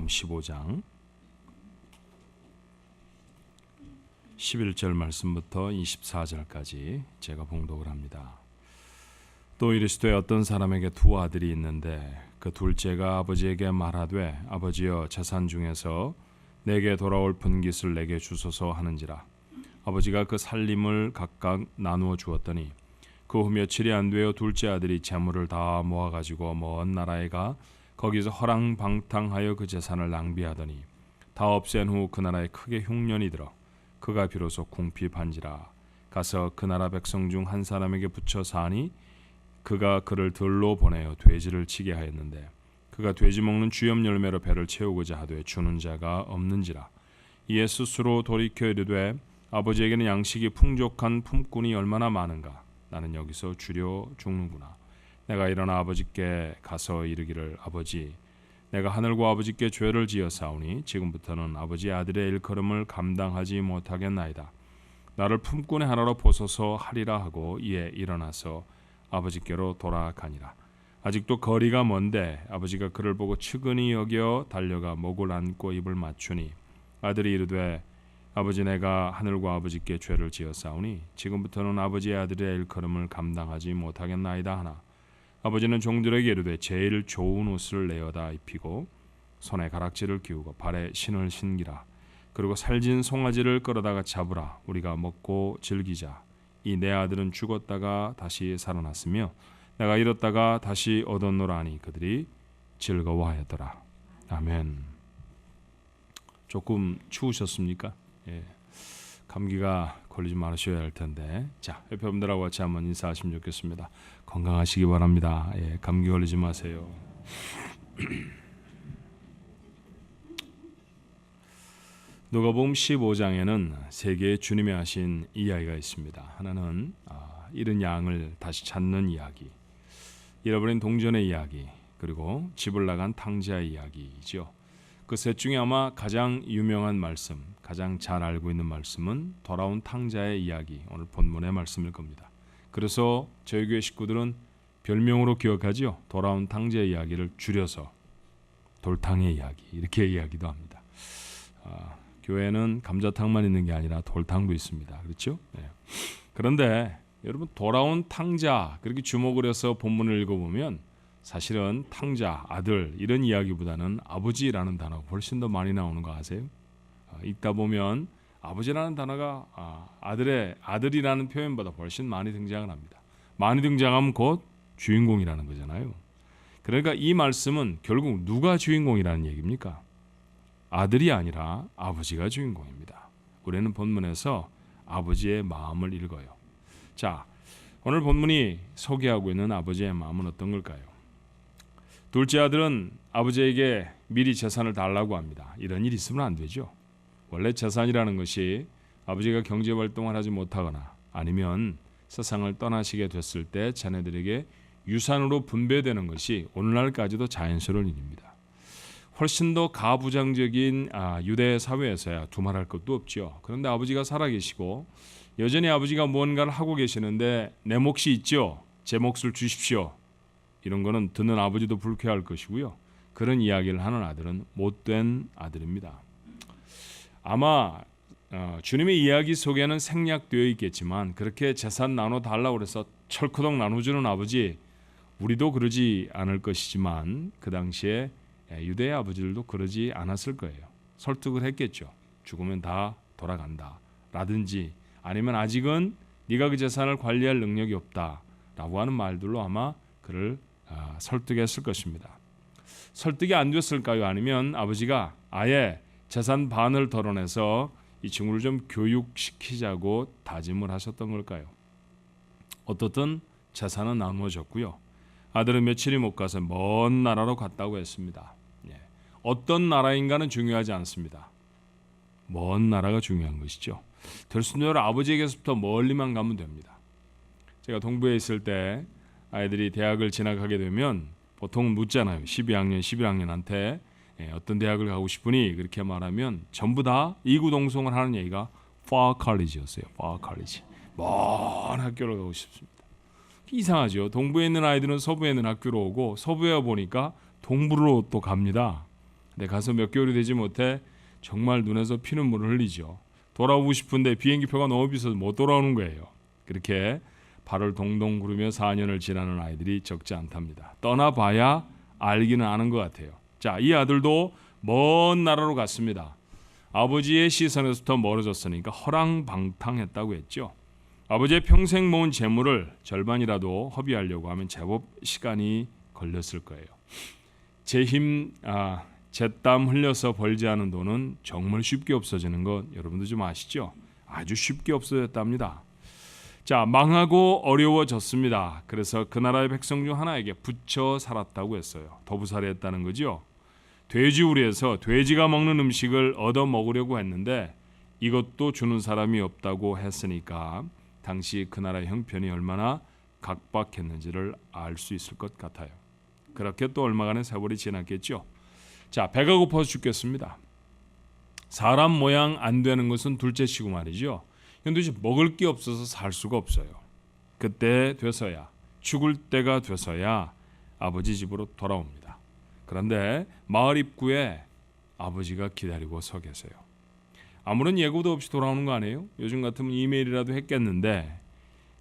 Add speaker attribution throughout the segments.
Speaker 1: 누가복음 15장 11절 말씀부터 24절까지 제가 봉독을 합니다. 또 이르시되 어떤 사람에게 두 아들이 있는데 그 둘째가 아버지에게 말하되 아버지여 재산 중에서 내게 돌아올 분깃을 내게 주소서 하는지라. 아버지가 그 살림을 각각 나누어 주었더니 그 후 며칠이 안 되어 둘째 아들이 재물을 다 모아가지고 먼 나라에 가 거기서 허랑방탕하여 그 재산을 낭비하더니 다 없앤 후 그 나라에 크게 흉년이 들어 그가 비로소 궁핍한지라. 가서 그 나라 백성 중 한 사람에게 붙여 사니 그가 그를 들로 보내어 돼지를 치게 하였는데 그가 돼지 먹는 주염 열매로 배를 채우고자 하되 주는 자가 없는지라. 이에 스스로 돌이켜 이르되 아버지에게는 양식이 풍족한 품꾼이 얼마나 많은가. 나는 여기서 주려 죽는구나. 내가 일어나 아버지께 가서 이르기를 아버지 내가 하늘과 아버지께 죄를 지었사오니 지금부터는 아버지의 아들의 일컬음을 감당하지 못하겠나이다. 나를 품꾼의 하나로 보소서 하리라 하고 이에 일어나서 아버지께로 돌아가니라. 아직도 거리가 먼데 아버지가 그를 보고 측은히 여겨 달려가 목을 안고 입을 맞추니 아들이 이르되 아버지 내가 하늘과 아버지께 죄를 지었사오니 지금부터는 아버지의 아들의 일컬음을 감당하지 못하겠나이다 하나 아버지는 종들에게 이르되 제일 좋은 옷을 내어다 입히고 손에 가락지를 끼우고 발에 신을 신기라. 그리고 살진 송아지를 끌어다가 잡으라. 우리가 먹고 즐기자. 이 내 아들은 죽었다가 다시 살아났으며 내가 잃었다가 다시 얻었노라 하니 그들이 즐거워하였더라. 아멘. 조금 추우셨습니까? 예. 감기가 걸리지 말으셔야 할 텐데. 자, 옆에 분들하고 같이 한번 인사하시면 좋겠습니다. 건강하시기 바랍니다. 예, 감기 걸리지 마세요. 누가복음 15장에는 세 개의 주님이 하신 이야기가 있습니다. 하나는 잃은 양을 다시 찾는 이야기, 잃어버린 동전의 이야기, 그리고 집을 나간 탕자의 이야기이죠. 그 셋 중에 아마 가장 유명한 말씀, 가장 잘 알고 있는 말씀은 돌아온 탕자의 이야기, 오늘 본문의 말씀일 겁니다. 그래서 저희 교회 식구들은 별명으로 기억하죠. 돌아온 탕자의 이야기를 줄여서 돌탕의 이야기 이렇게 이야기도 합니다. 교회는 감자탕만 있는 게 아니라 돌탕도 있습니다. 그렇죠? 네. 그런데 여러분 돌아온 탕자 그렇게 주목을 해서 본문을 읽어보면 사실은 탕자, 아들 이런 이야기보다는 아버지라는 단어가 훨씬 더 많이 나오는 거 아세요? 읽다 보면 아버지라는 단어가 아들이라는 표현보다 훨씬 많이 등장을 합니다. 많이 등장하면 곧 주인공이라는 거잖아요. 그러니까 이 말씀은 결국 누가 주인공이라는 얘기입니까? 아들이 아니라 아버지가 주인공입니다. 우리는 본문에서 아버지의 마음을 읽어요. 자, 오늘 본문이 소개하고 있는 아버지의 마음은 어떤 걸까요? 둘째 아들은 아버지에게 미리 재산을 달라고 합니다. 이런 일이 있으면 안 되죠. 원래 재산이라는 것이 아버지가 경제활동을 하지 못하거나 아니면 세상을 떠나시게 됐을 때 자녀들에게 유산으로 분배되는 것이 오늘날까지도 자연스러운 일입니다. 훨씬 더 가부장적인 유대 사회에서야 두말할 것도 없죠. 그런데 아버지가 살아계시고 여전히 아버지가 무언가를 하고 계시는데 내 몫이 있죠. 제 몫을 주십시오. 이런 거는 듣는 아버지도 불쾌할 것이고요. 그런 이야기를 하는 아들은 못된 아들입니다. 아마 주님의 이야기 속에는 생략되어 있겠지만 그렇게 재산 나눠 달라고 해서 철커덕 나눠주는 아버지 우리도 그러지 않을 것이지만 그 당시에 유대의 아버지들도 그러지 않았을 거예요. 설득을 했겠죠. 죽으면 다 돌아간다 라든지 아니면 아직은 네가 그 재산을 관리할 능력이 없다 라고 하는 말들로 아마 그를 설득했을 것입니다. 설득이 안 됐을까요? 아니면 아버지가 아예 재산 반을 덜어내서 이 친구를 좀 교육시키자고 다짐을 하셨던 걸까요? 어떻든 재산은 나누어졌고요. 아들은 며칠이 못 가서 먼 나라로 갔다고 했습니다. 어떤 나라인가는 중요하지 않습니다. 먼 나라가 중요한 것이죠. 될 수 있는 대로 아버지에게서부터 멀리만 가면 됩니다. 제가 동부에 있을 때 아이들이 대학을 진학하게 되면 보통 묻잖아요. 12학년, 11학년한테 어떤 대학을 가고 싶으니 그렇게 말하면 전부 다 이구동성을 하는 얘기가 far college였어요. far college. 먼 학교를 가고 싶습니다. 이상하죠. 동부에 있는 아이들은 서부에 있는 학교로 오고 서부에 보니까 동부로 또 갑니다. 근데 가서 몇 개월이 되지 못해 정말 눈에서 피눈물을 흘리죠. 돌아오고 싶은데 비행기표가 너무 비싸서 못 돌아오는 거예요. 그렇게 발을 동동 구르며 4년을 지나는 아이들이 적지 않답니다. 떠나봐야 알기는 아는 것 같아요. 자, 이 아들도 먼 나라로 갔습니다. 아버지의 시선에서부터 멀어졌으니까 허랑방탕했다고 했죠. 아버지의 평생 모은 재물을 절반이라도 허비하려고 하면 제법 시간이 걸렸을 거예요. 제 땀 흘려서 벌지 않은 돈은 정말 쉽게 없어지는 것 여러분도 좀 아시죠? 아주 쉽게 없어졌답니다. 자, 망하고 어려워졌습니다. 그래서 그 나라의 백성 중 하나에게 붙여 살았다고 했어요. 도부살이했다는 거죠. 돼지우리에서 돼지가 먹는 음식을 얻어 먹으려고 했는데 이것도 주는 사람이 없다고 했으니까 당시 그 나라의 형편이 얼마나 각박했는지를 알 수 있을 것 같아요. 그렇게 또 얼마간의 세월이 지났겠죠. 자, 배가 고파서 죽겠습니다. 사람 모양 안 되는 것은 둘째치고 말이죠. 근데 이제 먹을 게 없어서 살 수가 없어요. 그때 돼서야, 죽을 때가 돼서야 아버지 집으로 돌아옵니다. 그런데 마을 입구에 아버지가 기다리고 서 계세요. 아무런 예고도 없이 돌아오는 거 아니에요? 요즘 같으면 이메일이라도 했겠는데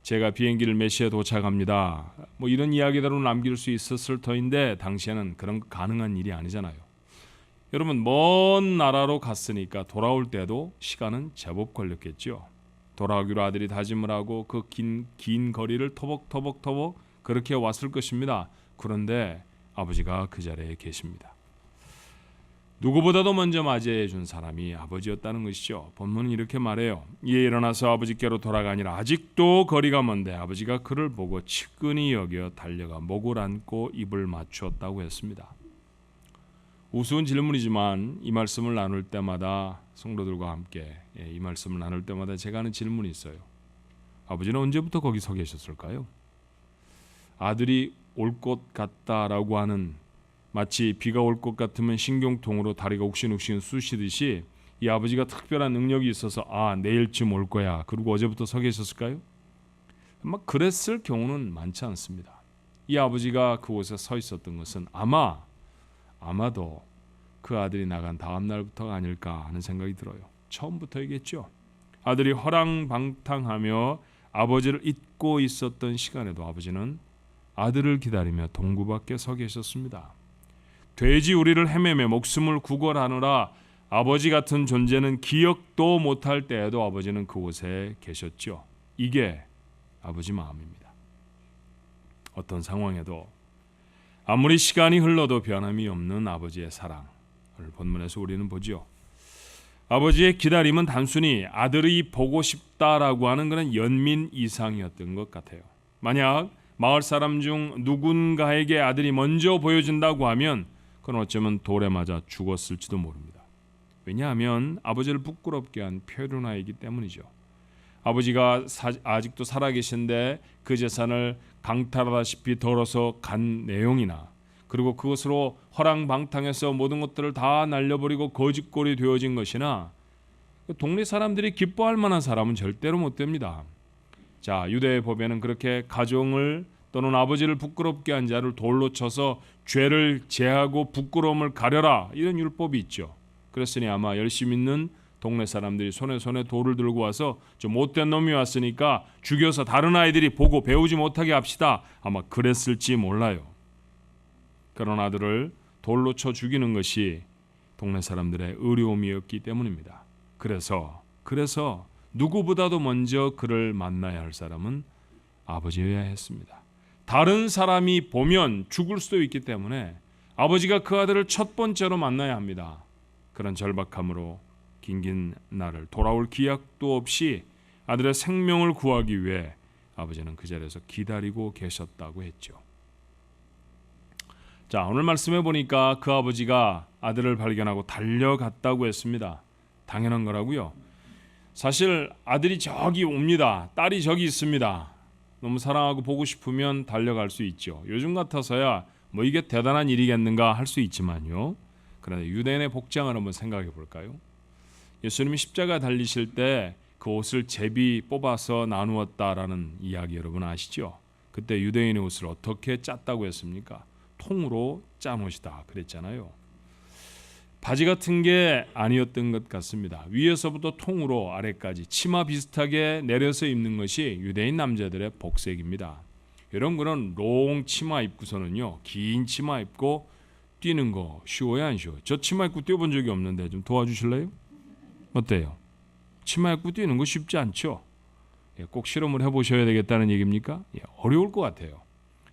Speaker 1: 제가 비행기를 몇 시에 도착합니다. 뭐 이런 이야기대로 남길 수 있었을 터인데 당시에는 그런 거 가능한 일이 아니잖아요. 여러분, 먼 나라로 갔으니까 돌아올 때도 시간은 제법 걸렸겠죠. 돌아오기로 아들이 다짐을 하고 그 긴 거리를 터벅터벅 그렇게 왔을 것입니다. 그런데 아버지가 그 자리에 계십니다. 누구보다도 먼저 맞이해 준 사람이 아버지였다는 것이죠. 본문은 이렇게 말해요. 이에 일어나서 아버지께로 돌아가니라. 아직도 거리가 먼데 아버지가 그를 보고 측은히 여겨 달려가 목을 안고 입을 맞추었다고 했습니다. 우스운 질문이지만 이 말씀을 나눌 때마다 성도들과 함께 이 말씀을 나눌 때마다 제가 하는 질문이 있어요. 아버지는 언제부터 거기 서 계셨을까요? 아들이 올 것 같다라고 하는, 마치 비가 올 것 같으면 신경통으로 다리가 욱신욱신 쑤시듯이 이 아버지가 특별한 능력이 있어서 내일쯤 올 거야 그리고 어제부터 서 계셨을까요? 막 그랬을 경우는 많지 않습니다. 이 아버지가 그곳에 서 있었던 것은 아마도 그 아들이 나간 다음 날부터가 아닐까 하는 생각이 들어요. 처음부터이겠죠. 아들이 허랑방탕하며 아버지를 잊고 있었던 시간에도 아버지는 아들을 기다리며 동구 밖에 서 계셨습니다. 돼지우리를 헤매며 목숨을 구걸하느라 아버지 같은 존재는 기억도 못할 때에도 아버지는 그곳에 계셨죠. 이게 아버지 마음입니다. 어떤 상황에도 아무리 시간이 흘러도 변함이 없는 아버지의 사랑을 본문에서 우리는 보죠. 아버지의 기다림은 단순히 아들이 보고 싶다라고 하는 그런 연민 이상이었던 것 같아요. 만약 마을 사람 중 누군가에게 아들이 먼저 보여진다고 하면 그건 어쩌면 돌에 맞아 죽었을지도 모릅니다. 왜냐하면 아버지를 부끄럽게 한 표류나이기 때문이죠. 아버지가 아직도 살아계신데 그 재산을 강탈하다시피 덜어서 간 내용이나 그리고 그것으로 허랑방탕해서 모든 것들을 다 날려버리고 거짓골이 되어진 것이나 동네 사람들이 기뻐할 만한 사람은 절대로 못 됩니다. 자, 유대의 법에는 그렇게 가정을 또는 아버지를 부끄럽게 한 자를 돌로 쳐서 죄를 제하고 부끄러움을 가려라 이런 율법이 있죠. 그랬으니 아마 열심히 있는 동네 사람들이 손에 돌을 들고 와서 저 못된 놈이 왔으니까 죽여서 다른 아이들이 보고 배우지 못하게 합시다. 아마 그랬을지 몰라요. 그런 아들을 돌로 쳐 죽이는 것이 동네 사람들의 의료움이었기 때문입니다. 그래서 누구보다도 먼저 그를 만나야 할 사람은 아버지여야 했습니다. 다른 사람이 보면 죽을 수도 있기 때문에 아버지가 그 아들을 첫 번째로 만나야 합니다. 그런 절박함으로 긴 날을 돌아올 기약도 없이 아들의 생명을 구하기 위해 아버지는 그 자리에서 기다리고 계셨다고 했죠. 자, 오늘 말씀해 보니까 그 아버지가 아들을 발견하고 달려갔다고 했습니다. 당연한 거라고요. 사실 아들이 저기 옵니다. 딸이 저기 있습니다. 너무 사랑하고 보고 싶으면 달려갈 수 있죠. 요즘 같아서야 뭐 이게 대단한 일이겠는가 할 수 있지만요. 그런데 유대인의 복장을 한번 생각해 볼까요? 예수님이 십자가 달리실 때 그 옷을 제비 뽑아서 나누었다라는 이야기 여러분 아시죠? 그때 유대인의 옷을 어떻게 짰다고 했습니까? 통으로 짠 옷이다 그랬잖아요. 바지 같은 게 아니었던 것 같습니다. 위에서부터 통으로 아래까지 치마 비슷하게 내려서 입는 것이 유대인 남자들의 복색입니다. 여러분 그런 롱 치마 입고서는요, 긴 치마 입고 뛰는 거 쉬워요, 안 쉬워요? 저 치마 입고 뛰어본 적이 없는데 좀 도와주실래요? 어때요? 치마 입고 뛰는 거 쉽지 않죠? 꼭 실험을 해보셔야 되겠다는 얘기입니까? 어려울 것 같아요.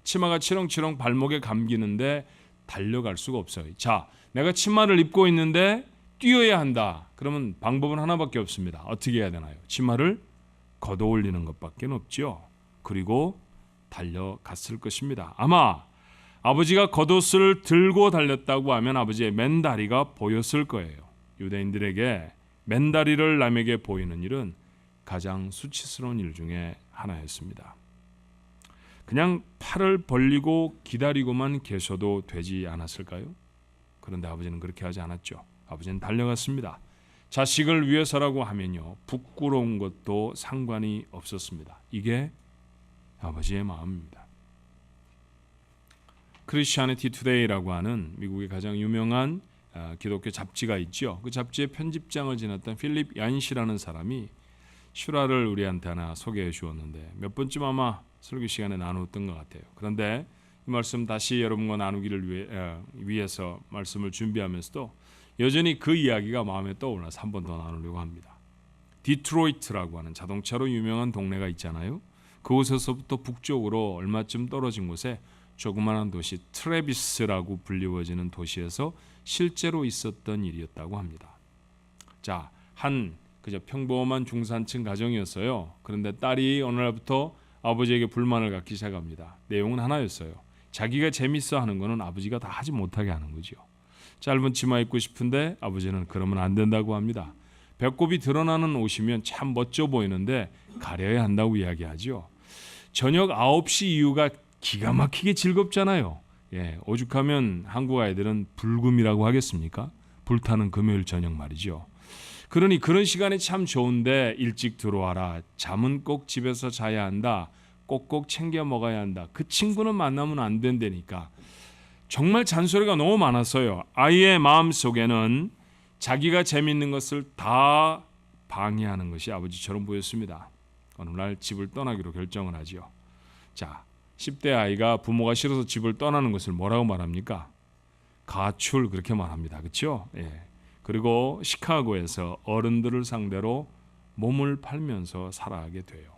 Speaker 1: 치마가 치렁치렁 발목에 감기는데 달려갈 수가 없어요. 자, 내가 치마를 입고 있는데 뛰어야 한다. 그러면 방법은 하나밖에 없습니다. 어떻게 해야 되나요? 치마를 걷어 올리는 것밖에 없죠. 그리고 달려갔을 것입니다. 아마 아버지가 겉옷을 들고 달렸다고 하면 아버지의 맨다리가 보였을 거예요. 유대인들에게 맨다리를 남에게 보이는 일은 가장 수치스러운 일 중에 하나였습니다. 그냥 팔을 벌리고 기다리고만 계셔도 되지 않았을까요? 그런데 아버지는 그렇게 하지 않았죠. 아버지는 달려갔습니다. 자식을 위해서라고 하면요, 부끄러운 것도 상관이 없었습니다. 이게 아버지의 마음입니다. 크리스티애니티 투데이라고 하는 미국의 가장 유명한 기독교 잡지가 있죠. 그 잡지의 편집장을 지냈던 필립 얀시라는 사람이 실화를 우리한테 하나 소개해 주었는데 몇 번쯤 아마 설교 시간에 나누었던 것 같아요. 그런데 이 말씀 다시 여러분과 나누기를 위해서 말씀을 준비하면서도 여전히 그 이야기가 마음에 떠올라서 한 번 더 나누려고 합니다. 디트로이트라고 하는 자동차로 유명한 동네가 있잖아요. 그곳에서부터 북쪽으로 얼마쯤 떨어진 곳에 조그마한 도시 트래비스라고 불리워지는 도시에서 실제로 있었던 일이었다고 합니다. 자, 한 그저 평범한 중산층 가정이었어요. 그런데 딸이 어느 날부터 아버지에게 불만을 갖기 시작합니다. 내용은 하나였어요. 자기가 재밌어 하는 거는 아버지가 다 하지 못하게 하는 거죠. 짧은 치마 입고 싶은데 아버지는 그러면 안 된다고 합니다. 배꼽이 드러나는 옷이면 참 멋져 보이는데 가려야 한다고 이야기하죠. 저녁 9시 이후가 기가 막히게 즐겁잖아요. 오죽하면 한국 아이들은 불금이라고 하겠습니까? 불타는 금요일 저녁 말이죠. 그러니 그런 시간이 참 좋은데 일찍 들어와라. 잠은 꼭 집에서 자야 한다. 꼭꼭 챙겨 먹어야 한다. 그 친구는 만나면 안 된다니까. 정말 잔소리가 너무 많았어요. 아이의 마음속에는 자기가 재밌는 것을 다 방해하는 것이 아버지처럼 보였습니다. 어느 날 집을 떠나기로 결정을 하지요. 자, 10대 아이가 부모가 싫어서 집을 떠나는 것을 뭐라고 말합니까? 가출 그렇게 말합니다. 그렇죠? 그리고 시카고에서 어른들을 상대로 몸을 팔면서 살아가게 돼요.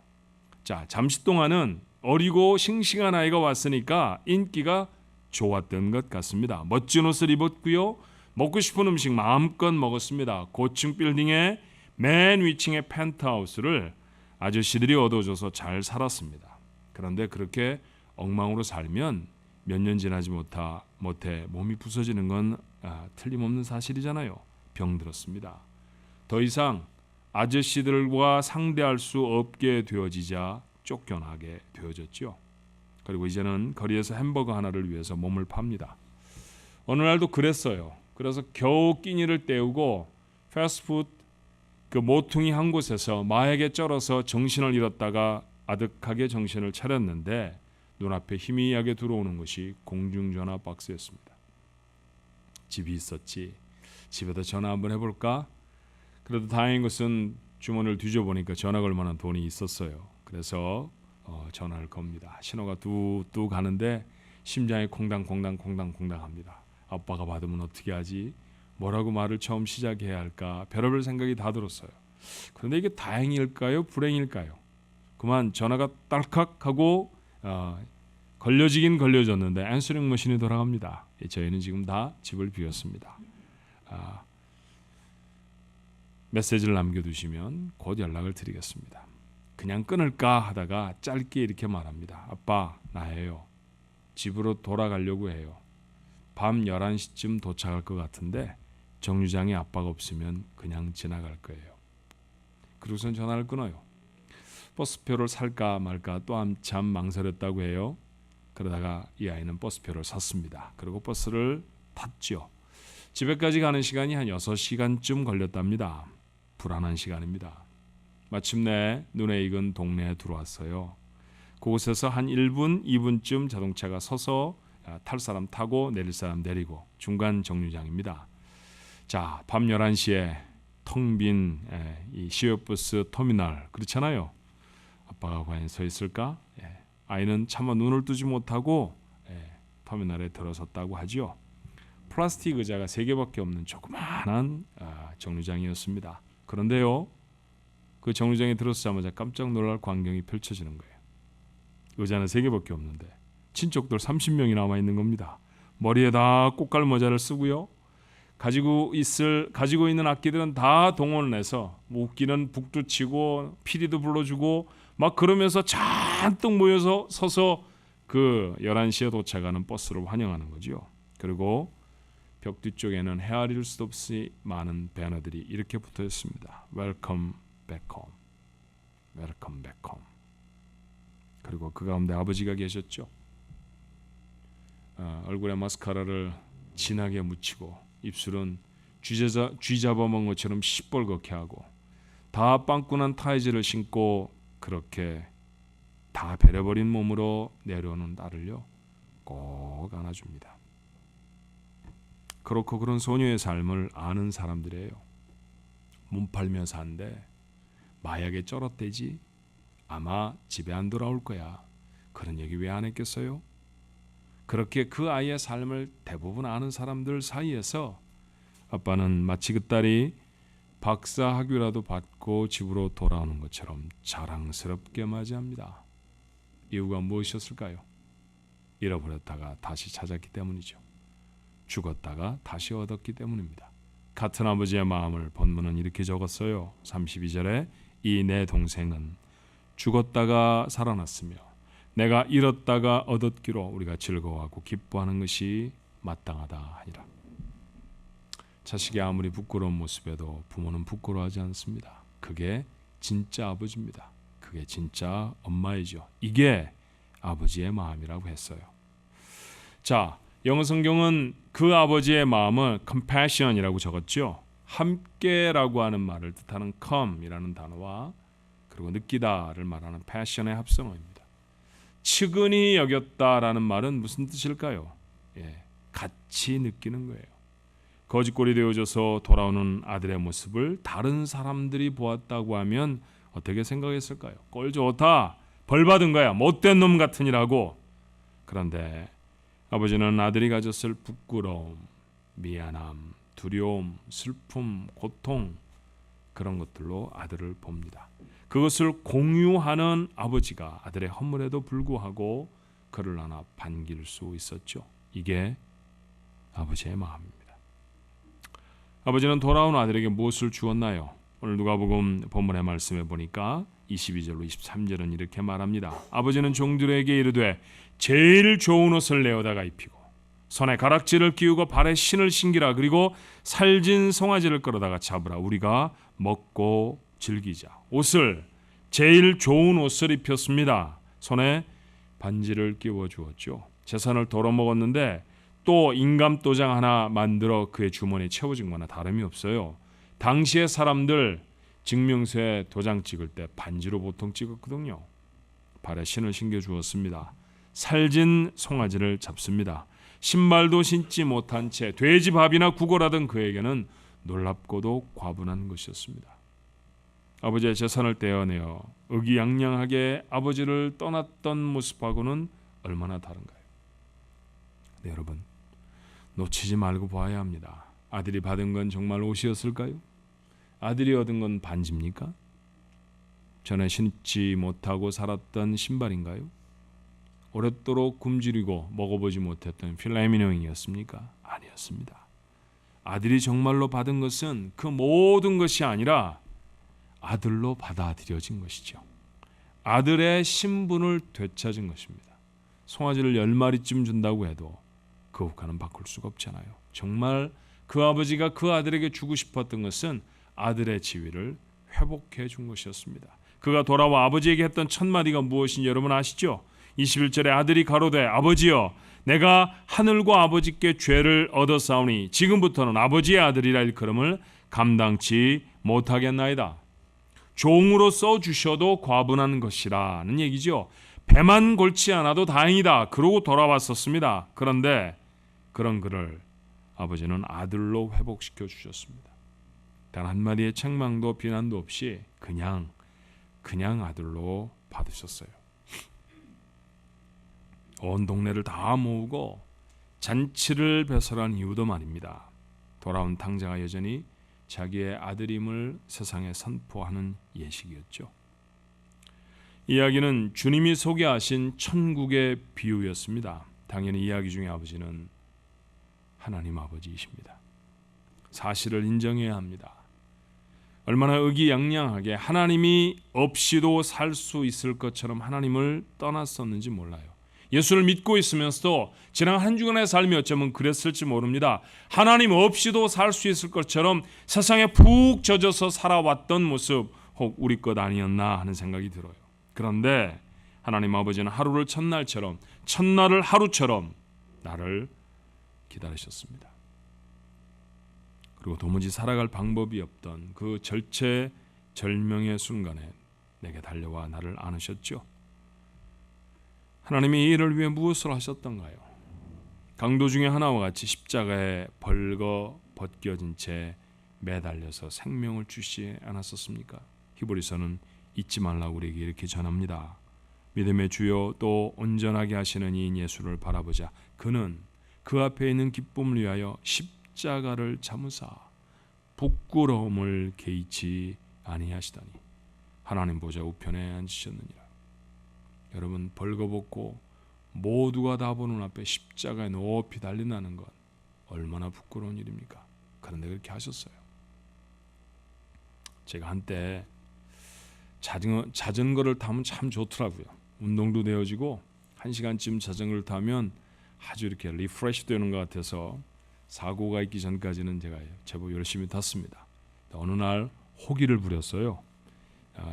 Speaker 1: 자, 잠시 동안은 어리고 싱싱한 아이가 왔으니까 인기가 좋았던 것 같습니다. 멋진 옷을 입었고요. 먹고 싶은 음식 마음껏 먹었습니다. 고층 빌딩의 맨 위층의 펜트하우스를 아저씨들이 얻어줘서 잘 살았습니다. 그런데 그렇게 엉망으로 살면 몇 년 지나지 못해 몸이 부서지는 건 틀림없는 사실이잖아요. 병들었습니다. 더 이상 아저씨들과 상대할 수 없게 되어지자 쫓겨나게 되어졌죠. 그리고 이제는 거리에서 햄버거 하나를 위해서 몸을 팝니다. 어느 날도 그랬어요. 그래서 겨우 끼니를 때우고 패스트푸드 그 모퉁이 한 곳에서 마에게 쩔어서 정신을 잃었다가 아득하게 정신을 차렸는데 눈앞에 희미하게 들어오는 것이 공중전화 박스였습니다. 집이 있었지. 집에다 전화 한번 해볼까? 그래도 다행인 것은 주머니를 뒤져보니까 전화 걸 만한 돈이 있었어요. 그래서 전화를 겁니다. 신호가 뚝뚝 가는데 심장이 콩당콩당 합니다. 아빠가 받으면 어떻게 하지? 뭐라고 말을 처음 시작해야 할까? 별의별 생각이 다 들었어요. 그런데 이게 다행일까요? 불행일까요? 그만 전화가 딸칵하고 걸려지긴 걸려졌는데 앤서링 머신이 돌아갑니다. 저희는 지금 다 집을 비웠습니다. 메시지를 남겨두시면 곧 연락을 드리겠습니다. 그냥 끊을까 하다가 짧게 이렇게 말합니다. 아빠, 나예요. 집으로 돌아가려고 해요. 밤 11시쯤 도착할 것 같은데 정류장에 아빠가 없으면 그냥 지나갈 거예요. 그러고선 전화를 끊어요. 버스표를 살까 말까 또 한참 망설였다고 해요. 그러다가 이 아이는 버스표를 샀습니다. 그리고 버스를 탔죠. 집에까지 가는 시간이 한 6시간쯤 걸렸답니다. 불안한 시간입니다. 마침내 눈에 익은 동네에 들어왔어요. 그곳에서 한 1분, 2분쯤 자동차가 서서 탈 사람 타고 내릴 사람 내리고 중간 정류장입니다. 자, 밤 11시에 텅 빈 이 시외버스 터미널 그렇잖아요. 아빠가 과연 서 있을까? 아이는 차마 눈을 뜨지 못하고 터미널에 들어섰다고 하지요. 플라스틱 의자가 3개밖에 없는 조그마한 정류장이었습니다. 그런데요, 그 정류장에 들어서자마자 깜짝 놀랄 광경이 펼쳐지는 거예요. 의자는 3개밖에 없는데 친척들 30명이 남아 있는 겁니다. 머리에다 꽃갈 모자를 쓰고요. 가지고 있는 악기들은 다 동원을 해서 웃기는 북도 치고 피리도 불러주고 막 그러면서 잔뜩 모여서 서서 그 11시에 도착하는 버스를 환영하는 거죠. 그리고 벽 뒤쪽에는 헤아릴 수도 없이 많은 배너들이 이렇게 붙어 있습니다. Welcome back home. Welcome back home. 그리고 그 가운데 아버지가 계셨죠. 얼굴에 마스카라를 진하게 묻히고 입술은 쥐 잡아먹은 것처럼 시뻘겋게 하고 다 빵꾸난 타이즈를 신고 그렇게 다 베려버린 몸으로 내려오는 딸을요 꼭 안아줍니다. 그렇고 그런 소녀의 삶을 아는 사람들이에요. 몸 팔며 산대 마약에 쩔었대지 아마 집에 안 돌아올 거야. 그런 얘기 왜 안 했겠어요? 그렇게 그 아이의 삶을 대부분 아는 사람들 사이에서 아빠는 마치 그 딸이 박사 학위라도 받고 집으로 돌아오는 것처럼 자랑스럽게 맞이합니다. 이유가 무엇이었을까요? 잃어버렸다가 다시 찾았기 때문이죠. 죽었다가 다시 얻었기 때문입니다. 같은 아버지의 마음을 본문은 이렇게 적었어요. 32절에 이 내 동생은 죽었다가 살아났으며 내가 잃었다가 얻었기로 우리가 즐거워하고 기뻐하는 것이 마땅하다 하니라. 자식이 아무리 부끄러운 모습에도 부모는 부끄러워하지 않습니다. 그게 진짜 아버지입니다. 그게 진짜 엄마이죠. 이게 아버지의 마음이라고 했어요. 자, 영어 성경은 그 아버지의 마음을 compassion이라고 적었죠. 함께라고 하는 말을 뜻하는 come이라는 단어와 그리고 느끼다를 말하는 passion의 합성어입니다. 측은히 여겼다라는 말은 무슨 뜻일까요? 같이 느끼는 거예요. 거짓골이 되어져서 돌아오는 아들의 모습을 다른 사람들이 보았다고 하면 어떻게 생각했을까요? 꼴 좋다, 벌 받은 거야, 못된 놈 같으니라고. 그런데 아버지는 아들이 가졌을 부끄러움, 미안함, 두려움, 슬픔, 고통 그런 것들로 아들을 봅니다. 그것을 공유하는 아버지가 아들의 허물에도 불구하고 그를 안아 반길 수 있었죠. 이게 아버지의 마음입니다. 아버지는 돌아온 아들에게 무엇을 주었나요? 오늘 누가복음 본문의 말씀에 보니까 22절로 23절은 이렇게 말합니다. 아버지는 종들에게 이르되 제일 좋은 옷을 내어다가 입히고 손에 가락지를 끼우고 발에 신을 신기라. 그리고 살진 송아지를 끌어다가 잡으라. 우리가 먹고 즐기자. 옷을 제일 좋은 옷을 입혔습니다. 손에 반지를 끼워 주었죠. 재산을 덜어먹었는데 또 인감도장 하나 만들어 그의 주머니에 채워진 거나 다름이 없어요. 당시의 사람들 증명서에 도장 찍을 때 반지로 보통 찍었거든요. 발에 신을 신겨 주었습니다. 살진 송아지를 잡습니다. 신발도 신지 못한 채 돼지밥이나 구걸하던 그에게는 놀랍고도 과분한 것이었습니다. 아버지의 재산을 떼어내어 의기양양하게 아버지를 떠났던 모습하고는 얼마나 다른가요? 네, 여러분, 놓치지 말고 봐야 합니다. 아들이 받은 건 정말 옷이었을까요? 아들이 얻은 건 반지입니까? 전에 신지 못하고 살았던 신발인가요? 오랫도록 굶주리고 먹어보지 못했던 필라미노잉이었습니까? 아니었습니다. 아들이 정말로 받은 것은 그 모든 것이 아니라 아들로 받아들여진 것이죠. 아들의 신분을 되찾은 것입니다. 송아지를 10마리쯤 준다고 해도 그 호가는 바꿀 수가 없잖아요. 정말 그 아버지가 그 아들에게 주고 싶었던 것은 아들의 지위를 회복해 준 것이었습니다. 그가 돌아와 아버지에게 했던 첫 마디가 무엇인지 여러분 아시죠? 21절에 아들이 가로되 아버지여 내가 하늘과 아버지께 죄를 얻었사오니 지금부터는 아버지의 아들이라 일컬음을 감당치 못하겠나이다. 종으로 써주셔도 과분한 것이라는 얘기죠. 배만 골치 않아도 다행이다. 그러고 돌아왔었습니다. 그런데 그런 그를 아버지는 아들로 회복시켜 주셨습니다. 단 한마디의 책망도 비난도 없이 그냥 아들로 받으셨어요. 온 동네를 다 모으고 잔치를 배설한 이유도 말입니다. 돌아온 탕자가 여전히 자기의 아들임을 세상에 선포하는 예식이었죠. 이야기는 주님이 소개하신 천국의 비유였습니다. 당연히 이야기 중에 아버지는 하나님 아버지이십니다. 사실을 인정해야 합니다. 얼마나 의기양양하게 하나님이 없이도 살 수 있을 것처럼 하나님을 떠났었는지 몰라요. 예수를 믿고 있으면서도 지난 한 주간의 삶이 어쩌면 그랬을지 모릅니다. 하나님 없이도 살 수 있을 것처럼 세상에 푹 젖어서 살아왔던 모습, 혹 우리 것 아니었나 하는 생각이 들어요. 그런데 하나님 아버지는 하루를 첫날을 하루처럼 나를 기다리셨습니다. 그리고 도무지 살아갈 방법이 없던 그 절체절명의 순간에 내게 달려와 나를 안으셨죠. 하나님이 이 일을 위해 무엇을 하셨던가요? 강도 중에 하나와 같이 십자가에 벌거 벗겨진 채 매달려서 생명을 주시지 않았었습니까? 히브리서는 잊지 말라고 우리에게 이렇게 전합니다. 믿음의 주요 또 온전하게 하시는 이인 예수를 바라보자. 그는 그 앞에 있는 기쁨을 위하여 십자가를 참으사 부끄러움을 개의치 아니하시다니 하나님 보좌 우편에 앉으셨느니라. 여러분, 벌거벗고 모두가 다 보는 앞에 십자가에 높이 달린다는 것 얼마나 부끄러운 일입니까? 그런데 그렇게 하셨어요. 제가 한때 자전거를 타면 참 좋더라고요. 운동도 되어지고 1시간쯤 자전거를 타면 아주 이렇게 리프레시 되는 것 같아서 사고가 있기 전까지는 제가 제법 열심히 탔습니다. 어느 날 호기를 부렸어요.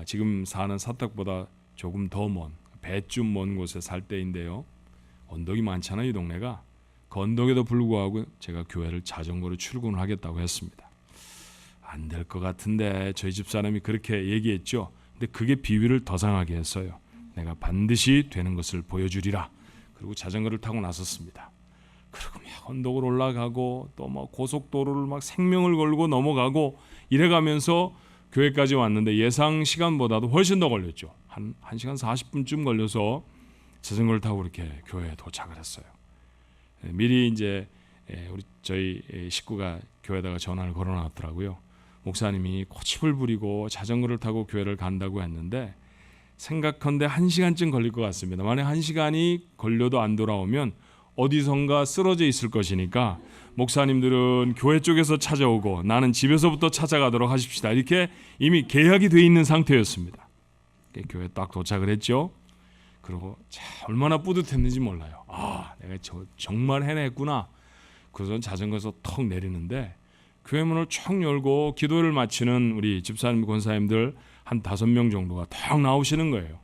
Speaker 1: 지금 사는 사택보다 조금 더 먼 배쯤 먼 곳에 살 때인데요. 언덕이 많잖아요, 이 동네가. 그 언덕에도 불구하고 제가 교회를 자전거로 출근을 하겠다고 했습니다. 안 될 것 같은데 저희 집사람이 그렇게 얘기했죠. 근데 그게 비위를 더 상하게 했어요. 내가 반드시 되는 것을 보여주리라. 그리고 자전거를 타고 나섰습니다. 그리고 막 언덕을 올라가고 또 뭐 고속도로를 막 생명을 걸고 넘어가고 이래가면서 교회까지 왔는데 예상 시간보다도 훨씬 더 걸렸죠. 한 1시간 40분쯤 걸려서 자전거를 타고 이렇게 교회에 도착을 했어요. 미리 이제 저희 식구가 교회에다가 전화를 걸어놨더라고요. 목사님이 고집을 부리고 자전거를 타고 교회를 간다고 했는데 생각컨대 1시간쯤 걸릴 것 같습니다. 만약 1시간이 걸려도 안 돌아오면 어디선가 쓰러져 있을 것이니까 목사님들은 교회 쪽에서 찾아오고 나는 집에서부터 찾아가도록 하십시다. 이렇게 이미 계약이 돼 있는 상태였습니다. 교회에 딱 도착을 했죠. 그리고 얼마나 뿌듯했는지 몰라요. 내가 정말 해냈구나. 그래서 자전거에서 턱 내리는데 교회 문을 총 열고 기도를 마치는 우리 집사님 권사님들 한 5명 정도가 턱 나오시는 거예요.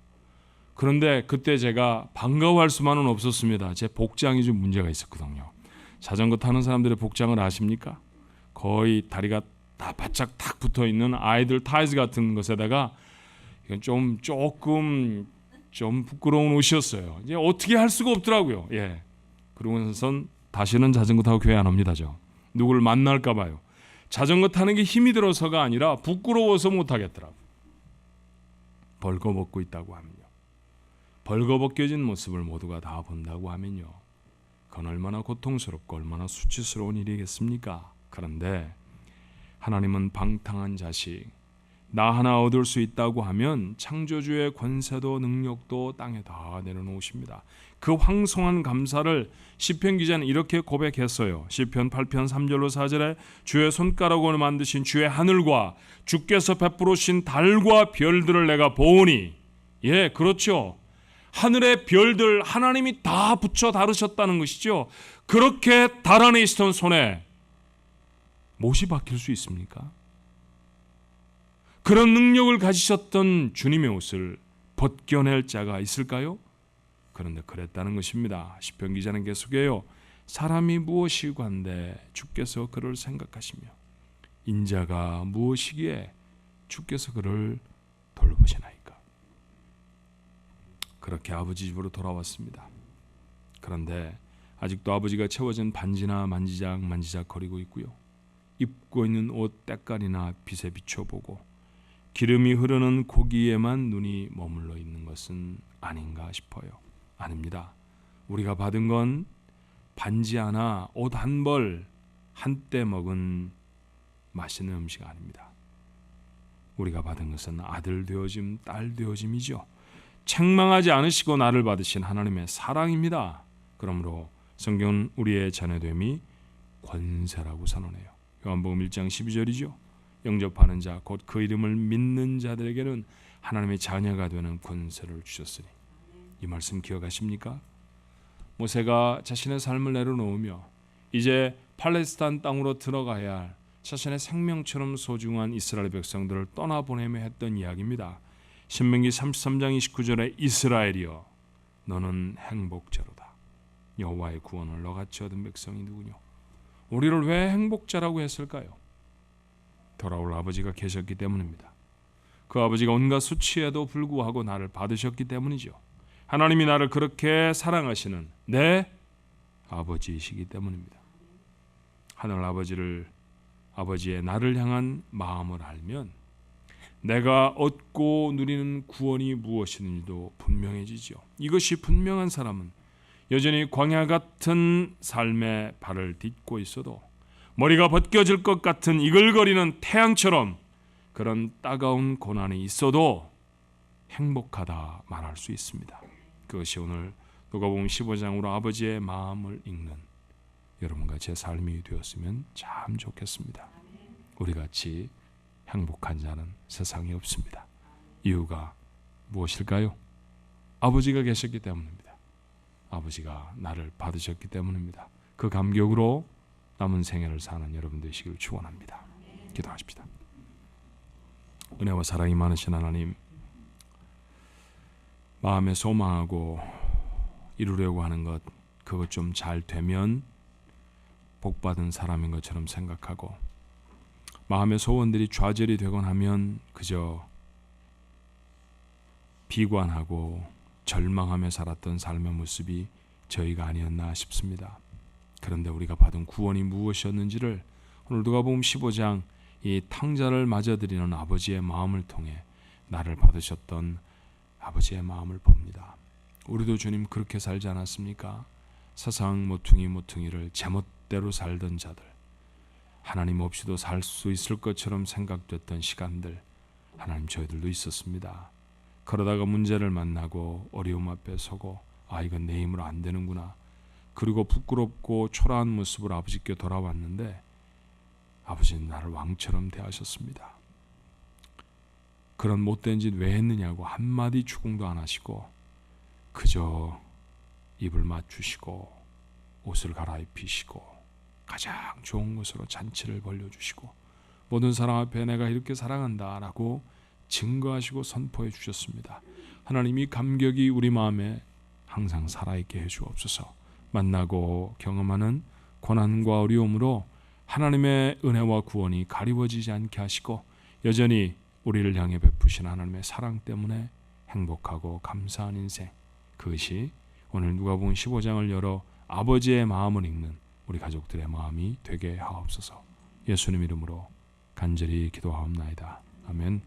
Speaker 1: 그런데 그때 제가 반가워할 수만은 없었습니다. 제 복장이 좀 문제가 있었거든요. 자전거 타는 사람들의 복장을 아십니까? 거의 다리가 다 바짝 탁 붙어있는 아이들 타이즈 같은 것에다가 이건 조금 부끄러운 옷이었어요. 이제 어떻게 할 수가 없더라고요. 그러고선 다시는 자전거 타고 교회 안 옵니다. 누구를 만날까 봐요. 자전거 타는 게 힘이 들어서가 아니라 부끄러워서 못 하겠더라고요. 벌거벗고 있다고 하면요. 벌거벗겨진 모습을 모두가 다 본다고 하면요. 그건 얼마나 고통스럽고 얼마나 수치스러운 일이겠습니까? 그런데 하나님은 방탕한 자식, 나 하나 얻을 수 있다고 하면 창조주의 권세도 능력도 땅에 다 내려놓으십니다. 그 황송한 감사를 시편 기자는 이렇게 고백했어요. 시편 8편 3절로 4절에 주의 손가락으로 만드신 주의 하늘과 주께서 베풀으신 달과 별들을 내가 보오니, 그렇죠. 하늘의 별들 하나님이 다 붙여 다루셨다는 것이죠. 그렇게 달 안에 있었던 손에 못이 박힐 수 있습니까? 그런 능력을 가지셨던 주님의 옷을 벗겨낼 자가 있을까요? 그런데 그랬다는 것입니다. 시편 기자는 계속해요. 사람이 무엇이관데 주께서 그를 생각하시며 인자가 무엇이기에 주께서 그를 돌보시나이까. 그렇게 아버지 집으로 돌아왔습니다. 그런데 아직도 아버지가 채워진 반지나 만지작 거리고 있고요. 입고 있는 옷 때깔이나 빛에 비춰보고 기름이 흐르는 고기에만 눈이 머물러 있는 것은 아닌가 싶어요. 아닙니다. 우리가 받은 건 반지 하나, 옷 한 벌, 한때 먹은 맛있는 음식 아닙니다. 우리가 받은 것은 아들 되어짐, 딸 되어짐이죠. 책망하지 않으시고 나를 받으신 하나님의 사랑입니다. 그러므로 성경은 우리의 자녀됨이 권세라고 선언해요. 요한복음 1장 12절이죠. 영접하는 자 곧 그 이름을 믿는 자들에게는 하나님의 자녀가 되는 권세를 주셨으니. 이 말씀 기억하십니까? 모세가 자신의 삶을 내려놓으며 이제 팔레스타인 땅으로 들어가야 할 자신의 생명처럼 소중한 이스라엘 백성들을 떠나보내며 했던 이야기입니다. 신명기 33장 29절에 이스라엘이여 너는 행복자로다. 여호와의 구원을 너같이 얻은 백성이 누구뇨? 우리를 왜 행복자라고 했을까요? 돌아올 아버지가 계셨기 때문입니다. 그 아버지가 온갖 수치에도 불구하고 나를 받으셨기 때문이죠. 하나님이 나를 그렇게 사랑하시는 내 아버지이시기 때문입니다. 하늘 아버지의 나를 향한 마음을 알면 내가 얻고 누리는 구원이 무엇인지도 분명해지죠. 이것이 분명한 사람은 여전히 광야 같은 삶의 발을 딛고 있어도 머리가 벗겨질 것 같은 이글거리는 태양처럼 그런 따가운 고난이 있어도 행복하다 말할 수 있습니다. 그것이 오늘 누가복음 15장으로 아버지의 마음을 읽는 여러분과 제 삶이 되었으면 참 좋겠습니다. 우리같이 행복한 자는 세상에 없습니다. 이유가 무엇일까요? 아버지가 계셨기 때문입니다. 아버지가 나를 받으셨기 때문입니다. 그 감격으로 남은 생애를 사는 여러분 되시길 축원합니다. 기도하십시다. 은혜와 사랑이 많으신 하나님, 마음에 소망하고 이루려고 하는 것, 그것 좀 잘 되면 복받은 사람인 것처럼 생각하고 마음의 소원들이 좌절이 되곤 하면 그저 비관하고 절망하며 살았던 삶의 모습이 저희가 아니었나 싶습니다. 그런데 우리가 받은 구원이 무엇이었는지를 오늘 누가복음 15장 이 탕자를 맞아들이는 아버지의 마음을 통해 나를 받으셨던 아버지의 마음을 봅니다. 우리도 주님 그렇게 살지 않았습니까? 세상 모퉁이를 제멋대로 살던 자들, 하나님 없이도 살 수 있을 것처럼 생각됐던 시간들, 하나님 저희들도 있었습니다. 그러다가 문제를 만나고 어려움 앞에 서고 이건 내 힘으로 안 되는구나, 그리고 부끄럽고 초라한 모습으로 아버지께 돌아왔는데 아버지는 나를 왕처럼 대하셨습니다. 그런 못된 짓 왜 했느냐고 한마디 추궁도 안 하시고 그저 입을 맞추시고 옷을 갈아입히시고 가장 좋은 것으로 잔치를 벌려주시고 모든 사람 앞에 내가 이렇게 사랑한다라고 증거하시고 선포해 주셨습니다. 하나님, 이 감격이 우리 마음에 항상 살아있게 해주옵소서. 만나고 경험하는 고난과 어려움으로 하나님의 은혜와 구원이 가리워지지 않게 하시고 여전히 우리를 향해 베푸신 하나님의 사랑 때문에 행복하고 감사한 인생, 그것이 오늘 누가복음 15장을 열어 아버지의 마음을 읽는 우리 가족들의 마음이 되게 하옵소서. 예수님 이름으로 간절히 기도하옵나이다. 아멘.